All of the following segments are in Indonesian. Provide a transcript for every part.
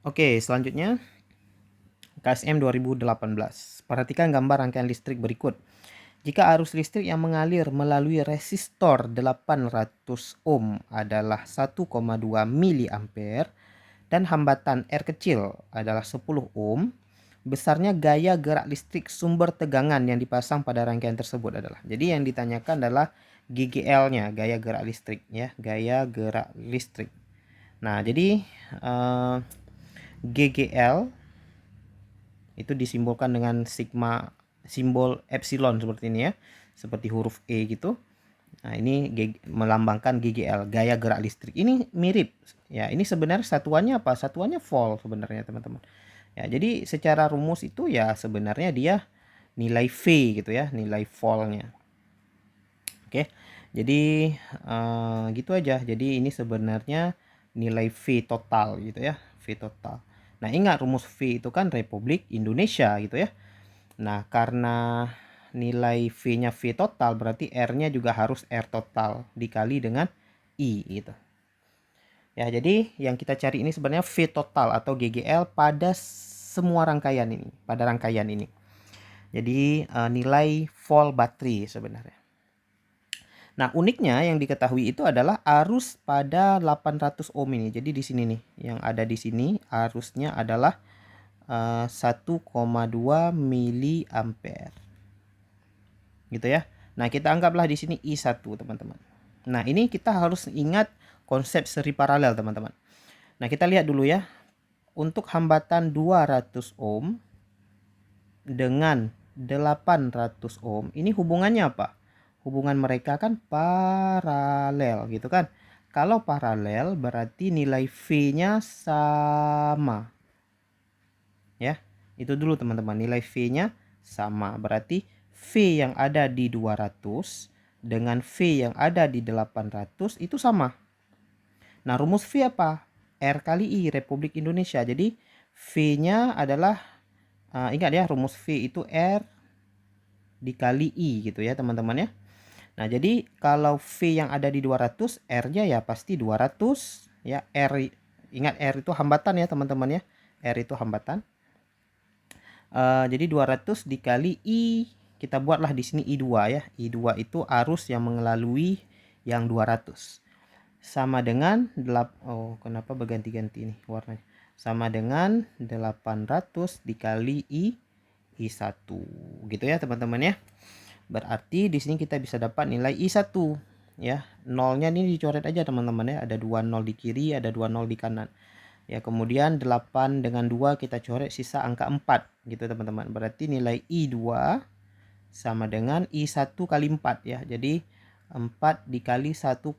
Oke, selanjutnya KSM 2018. Perhatikan gambar rangkaian listrik berikut. Jika arus listrik yang mengalir melalui resistor 800 ohm adalah 1,2 miliampere dan hambatan R kecil adalah 10 ohm, besarnya gaya gerak listrik sumber tegangan yang dipasang pada rangkaian tersebut adalah. Jadi yang ditanyakan adalah GGL-nya, gaya gerak listrik ya, gaya gerak listrik. Nah, jadi GGL itu disimbolkan dengan sigma, simbol epsilon seperti ini ya, seperti huruf E gitu. Nah, ini melambangkan GGL, gaya gerak listrik. Ini mirip ya, ini sebenarnya satuannya apa? Satuannya volt sebenarnya teman-teman. Ya, jadi secara rumus itu ya sebenarnya dia nilai V gitu ya, nilai voltnya. Oke. Jadi gitu aja. Jadi ini sebenarnya nilai V total gitu ya, V total. Nah, ingat rumus V itu kan Republik Indonesia gitu ya. Nah, karena nilai V-nya V total berarti R-nya juga harus R total dikali dengan I gitu. Ya, jadi yang kita cari ini sebenarnya V total atau GGL pada semua rangkaian ini, pada rangkaian ini. Jadi nilai volt baterai sebenarnya. Nah, uniknya yang diketahui itu adalah arus pada 800 ohm ini. Jadi di sini nih, yang ada di sini arusnya adalah 1,2 miliampere. Gitu ya. Nah, kita anggaplah di sini I1, teman-teman. Nah, ini kita harus ingat konsep seri paralel, teman-teman. Nah, kita lihat dulu ya. Untuk hambatan 200 ohm dengan 800 ohm, ini hubungannya apa? Hubungan mereka kan paralel gitu kan. Kalau paralel berarti nilai V-nya sama. Ya, itu dulu teman-teman, nilai V-nya sama. Berarti V yang ada di 200 dengan V yang ada di 800 itu sama. Nah, rumus V apa? R kali I, Republik Indonesia. Jadi V-nya adalah, ingat ya, rumus V itu R dikali I gitu ya teman-teman ya. Nah, jadi kalau V yang ada di 200, R-nya ya pasti 200 ya. Ingat R itu hambatan ya teman-teman ya. R itu hambatan. Jadi 200 dikali I, kita buatlah di sini I2 ya. I2 itu arus yang melalui yang 200. Sama dengan kenapa berganti-ganti ini warnanya? Sama dengan 800 dikali I1 gitu ya teman-teman ya. Berarti di sini kita bisa dapat nilai I1 ya. Nolnya ini dicoret aja teman-teman ya. Ada 2 nol di kiri, ada 2 nol di kanan. Ya, kemudian 8 dengan 2 kita coret sisa angka 4 gitu teman-teman. Berarti nilai I2 sama dengan I1 kali 4 ya. Jadi 4 dikali 1,2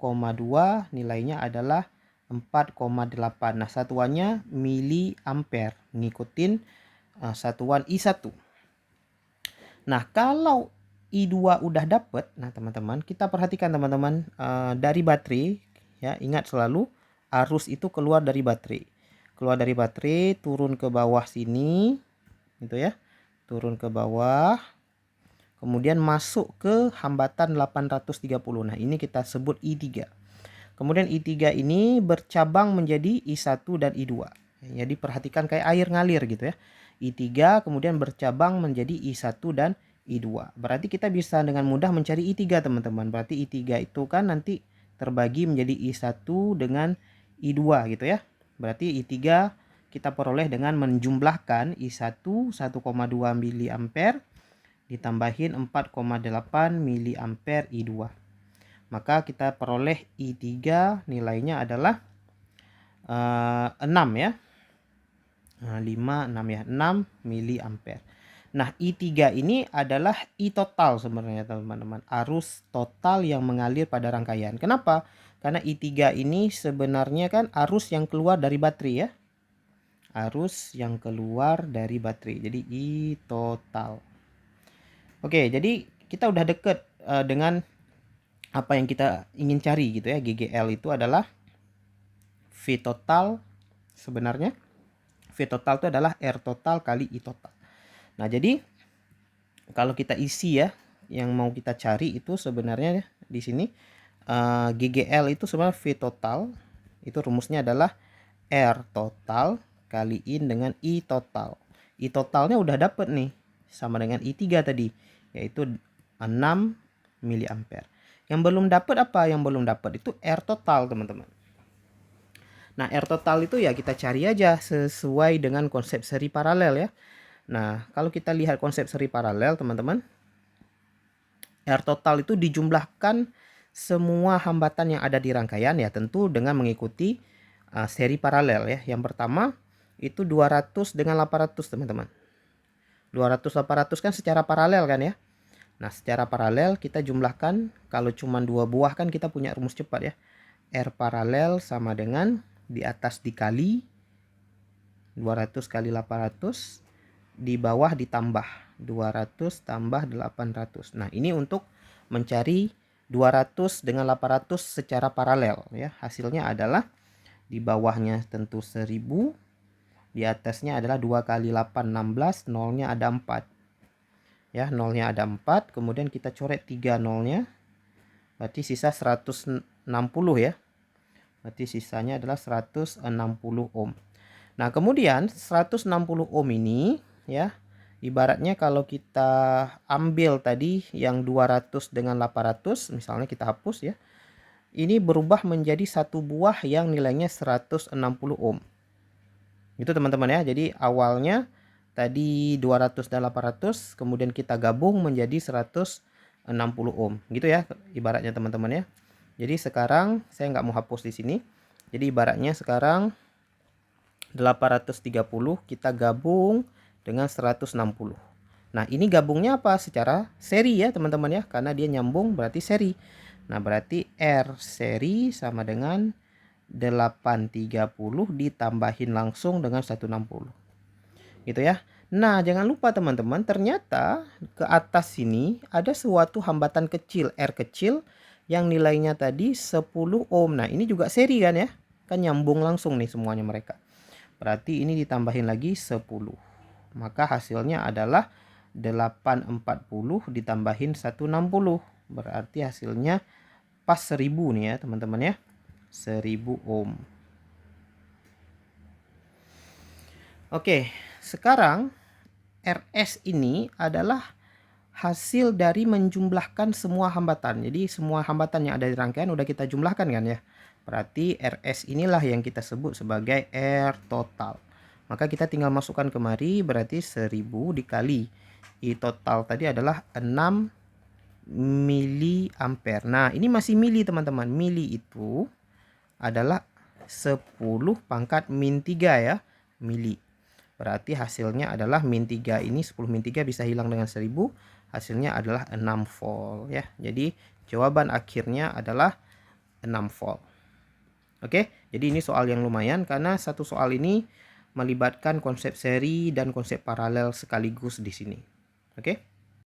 nilainya adalah 4,8. Nah, satuannya miliampere, ngikutin satuan I1. Nah, kalau I2 udah dapet, nah teman-teman, kita perhatikan teman-teman, dari baterai ya, ingat selalu arus itu keluar dari baterai. Keluar dari baterai, turun ke bawah sini gitu ya. Turun ke bawah. Kemudian masuk ke hambatan 830. Nah, ini kita sebut I3. Kemudian I3 ini bercabang menjadi I1 dan I2. Jadi perhatikan kayak air ngalir gitu ya. I3 kemudian bercabang menjadi I1 dan I2. Berarti kita bisa dengan mudah mencari I3 teman-teman. Berarti I3 itu kan nanti terbagi menjadi I1 dengan I2 gitu ya. Berarti I3 kita peroleh dengan menjumlahkan I1 1,2 miliampere ditambahin 4,8 miliampere I2. Maka kita peroleh I3 nilainya adalah 6 ya. 5, 6 ya, 6 miliampere. Nah, I3 ini adalah I total sebenarnya teman-teman. Arus total yang mengalir pada rangkaian. Kenapa? Karena I3 ini sebenarnya kan arus yang keluar dari baterai ya. Arus yang keluar dari baterai. Jadi I total. Oke, jadi kita udah deket dengan apa yang kita ingin cari gitu ya. GGL itu adalah V total sebenarnya. V total itu adalah R total kali I total. Nah, jadi kalau kita isi ya, yang mau kita cari itu sebenarnya di sini GGL itu sebenarnya V total. Itu rumusnya adalah R total kaliin dengan I total. I totalnya udah dapet nih, sama dengan I3 tadi, yaitu 6 miliampere. Yang belum dapat apa? Yang belum dapat itu R total, teman-teman. Nah, R total itu ya kita cari aja sesuai dengan konsep seri paralel ya. Nah, kalau kita lihat konsep seri paralel, teman-teman, R total itu dijumlahkan semua hambatan yang ada di rangkaian ya, tentu dengan mengikuti seri paralel ya. Yang pertama itu 200 dengan 800, teman-teman. 200 800 kan secara paralel kan ya. Nah, secara paralel kita jumlahkan, kalau cuma 2 buah kan kita punya rumus cepat ya. R paralel sama dengan di atas dikali 200 kali 800, di bawah ditambah 200 tambah 800. Nah, ini untuk mencari 200 dengan 800 secara paralel ya. Hasilnya adalah di bawahnya tentu 1000, di atasnya adalah 2 kali 8 16, nolnya ada 4. Ya, nolnya ada 4, kemudian kita coret 3 nolnya. Berarti sisa 160 ya. Berarti sisanya adalah 160 ohm. Nah, kemudian 160 ohm ini ya, ibaratnya kalau kita ambil tadi yang 200 dengan 800, misalnya kita hapus ya. Ini berubah menjadi satu buah yang nilainya 160 ohm. Itu teman-teman ya. Jadi awalnya tadi 200 dan 800, kemudian kita gabung menjadi 160 ohm. Gitu ya ibaratnya teman-teman ya. Jadi sekarang saya nggak mau hapus di sini. Jadi ibaratnya sekarang 830 kita gabung dengan 160. Nah, ini gabungnya apa? Secara seri ya teman-teman ya. Karena dia nyambung berarti seri. Nah, berarti R seri sama dengan 830 ditambahin langsung dengan 160. Gitu ya. Nah, jangan lupa teman-teman, ternyata ke atas sini ada suatu hambatan kecil, R kecil, yang nilainya tadi 10 ohm. Nah, ini juga seri kan ya. Kan nyambung langsung nih semuanya mereka. Berarti ini ditambahin lagi 10. Maka hasilnya adalah 840 ditambahin 160. Berarti hasilnya pas 1000 nih ya teman-teman ya. 1000 ohm. Oke, sekarang RS ini adalah hasil dari menjumlahkan semua hambatan. Jadi semua hambatan yang ada di rangkaian udah kita jumlahkan kan ya. Berarti RS inilah yang kita sebut sebagai R total. Maka kita tinggal masukkan kemari, berarti 1000 dikali I total tadi adalah 6 miliampere. Nah, ini masih mili teman-teman. Mili itu adalah 10 pangkat min 3 ya, mili. Berarti hasilnya adalah min 3 ini, 10 min 3 bisa hilang dengan 1000. Hasilnya adalah 6 volt ya. Jadi jawaban akhirnya adalah 6 volt. Oke, jadi ini soal yang lumayan karena satu soal ini melibatkan konsep seri dan konsep paralel sekaligus di sini. Oke.